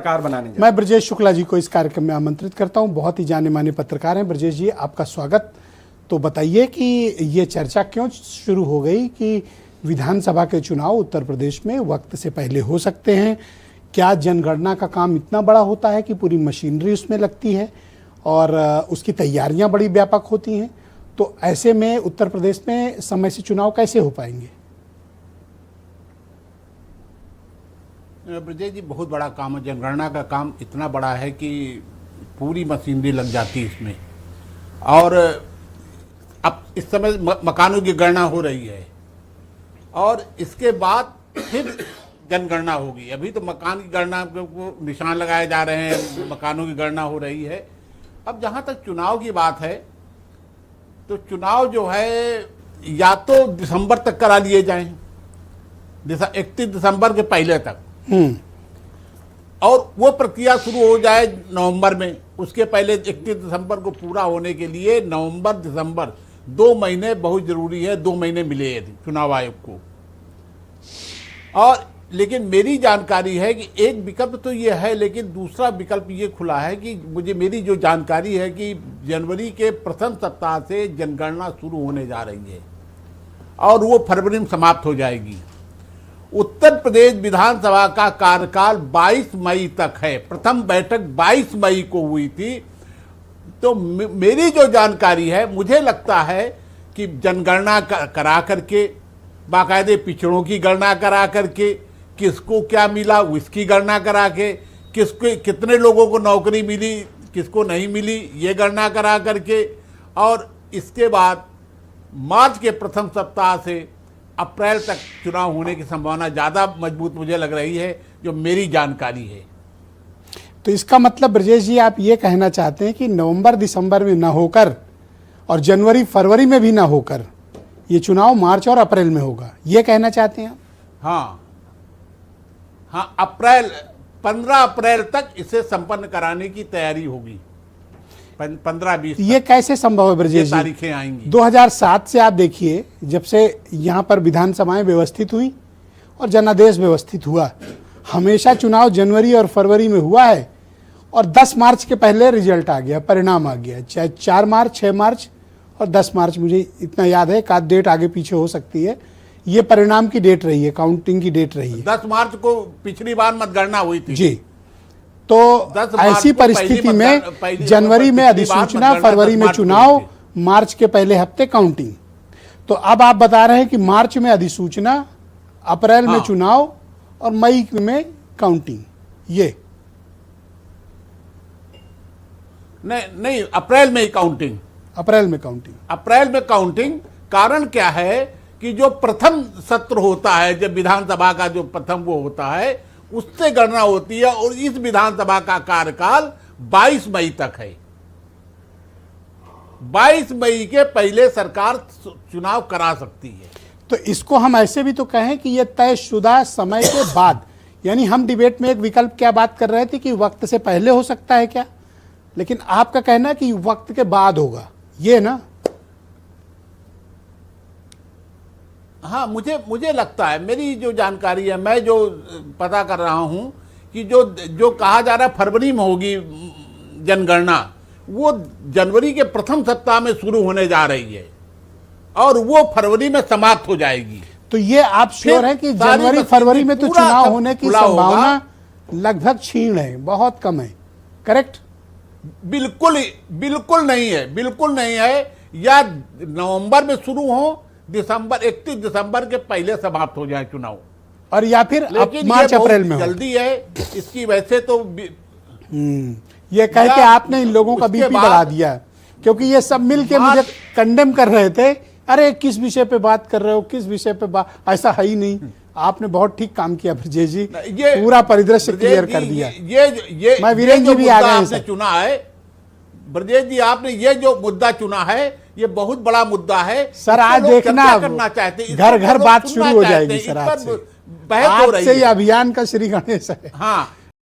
Car बनाने मैं ब्रजेश शुक्ला जी को इस कार्यक्रम में आमंत्रित करता हूं। बहुत ही जाने माने पत्रकार हैं। ब्रजेश जी, आपका स्वागत। तो बताइए कि ये चर्चा क्यों शुरू हो गई कि विधानसभा के चुनाव उत्तर प्रदेश में वक्त से पहले हो सकते हैं? क्या जनगणना का काम इतना बड़ा होता है कि पूरी मशीनरी उसमें लगती है और उसकी तैयारियां बड़ी व्यापक होती हैं? तो ऐसे में उत्तर प्रदेश में समय से चुनाव कैसे हो पाएंगे? ब्रजेश जी, बहुत बड़ा काम है। जनगणना का काम इतना बड़ा है कि पूरी मशीनरी लग जाती है इसमें। और अब इस समय मकानों की गणना हो रही है और इसके बाद फिर जनगणना होगी। अभी तो मकान की गणना को निशान लगाए जा रहे हैं, मकानों की गणना हो रही है। अब जहाँ तक चुनाव की बात है तो चुनाव जो है या तो दिसंबर तक करा लिए जाएं, 31 दिसंबर के पहले तक, और वो प्रक्रिया शुरू हो जाए नवंबर में। उसके पहले 31 दिसंबर को पूरा होने के लिए नवंबर दिसंबर 2 महीने बहुत जरूरी है। 2 महीने मिले यदि चुनाव आयोग को। और लेकिन मेरी जानकारी है कि एक विकल्प तो ये है, लेकिन दूसरा विकल्प ये खुला है कि मेरी जो जानकारी है कि जनवरी के प्रथम सप्ताह से जनगणना शुरू होने जा रही है और वो फरवरी में समाप्त हो जाएगी। उत्तर प्रदेश विधानसभा का कार्यकाल 22 मई तक है। प्रथम बैठक 22 मई को हुई थी। तो मेरी जो जानकारी है, मुझे लगता है कि जनगणना करा करके, बाकायदे पिछड़ों की गणना करा करके, किसको क्या मिला उसकी गणना करा के, किसको कितने लोगों को नौकरी मिली किसको नहीं मिली ये गणना करा करके, और इसके बाद मार्च के प्रथम सप्ताह से अप्रैल तक चुनाव होने की संभावना ज़्यादा मजबूत मुझे लग रही है, जो मेरी जानकारी है। तो इसका मतलब ब्रजेश जी, आप ये कहना चाहते हैं कि नवंबर दिसंबर में ना होकर और जनवरी फरवरी में भी ना होकर ये चुनाव मार्च और अप्रैल में होगा, ये कहना चाहते हैं आप? हाँ, अप्रैल 15 अप्रैल तक इसे संपन्न कराने की तैयारी होगी। 15-20 ये कैसे संभव है ब्रजेश जी? तारीखें आएंगी। 2007 से आप देखिए, जब से यहाँ पर विधानसभाएं व्यवस्थित हुई और जनादेश व्यवस्थित हुआ, हमेशा चुनाव जनवरी और फरवरी में हुआ है और 10 मार्च के पहले रिजल्ट आ गया, परिणाम आ गया। चाहे 4 मार्च, 6 मार्च और 10 मार्च, मुझे इतना याद है, एक आध डेट आगे पीछे हो सकती है, ये परिणाम की डेट रही है, काउंटिंग की डेट रही है। 10 मार्च को पिछली बार मतगणना हुई थी जी। तो ऐसी परिस्थिति में जनवरी में अधिसूचना, फरवरी में चुनाव, मार्च के पहले हफ्ते काउंटिंग। तो अब आप बता रहे हैं कि मार्च में अधिसूचना, अप्रैल में चुनाव और मई में काउंटिंग। ये नहीं, अप्रैल में ही काउंटिंग। अप्रैल में काउंटिंग। अप्रैल में काउंटिंग। कारण क्या है कि जो प्रथम सत्र होता है, जब विधानसभा का जो प्रथम वो होता है, उससे गणना होती है और इस विधानसभा का कार्यकाल 22 मई तक है। 22 मई के पहले सरकार चुनाव करा सकती है। तो इसको हम ऐसे भी तो कहें कि यह तयशुदा समय के बाद, यानी हम डिबेट में एक विकल्प क्या बात कर रहे थे कि वक्त से पहले हो सकता है क्या, लेकिन आपका कहना कि वक्त के बाद होगा, ये ना? हाँ, मुझे लगता है, मेरी जो जानकारी है, मैं जो पता कर रहा हूं कि जो कहा जा रहा है फरवरी में होगी जनगणना, वो जनवरी के प्रथम सप्ताह में शुरू होने जा रही है और वो फरवरी में समाप्त हो जाएगी। तो ये आप श्योर है कि जनवरी फरवरी में तो चुनाव होने की संभावना लगभग क्षीण है, बहुत कम है, करेक्ट? बिल्कुल नहीं है। या नवंबर में शुरू हो, 31 दिसंबर के पहले समाप्त हो जाए चुनाव, और या फिर मार्च अप्रैल में। जल्दी है इसकी। वैसे तो ये कह के आपने इन लोगों का बीपी बढ़ा दिया, क्योंकि ये सब मिलके मुझे कंडेम कर रहे थे, अरे किस विषय पे बात कर रहे हो, किस विषय पे बात, ऐसा है ही नहीं। आपने बहुत ठीक काम किया ब्रजेश जी, पूरा परिदृश्य क्लियर कर दिया। ये मैं वीरेंद्र जी भी आ गए हैं। चुना है ब्रजेश जी, आपने ये जो मुद्दा चुना है, ये बहुत बड़ा मुद्दा है सर। आज देखना, करना चाहते घर घर बात शुरू हो जाएगी सर। आज से ही अभियान का श्री गणेश है। हाँ,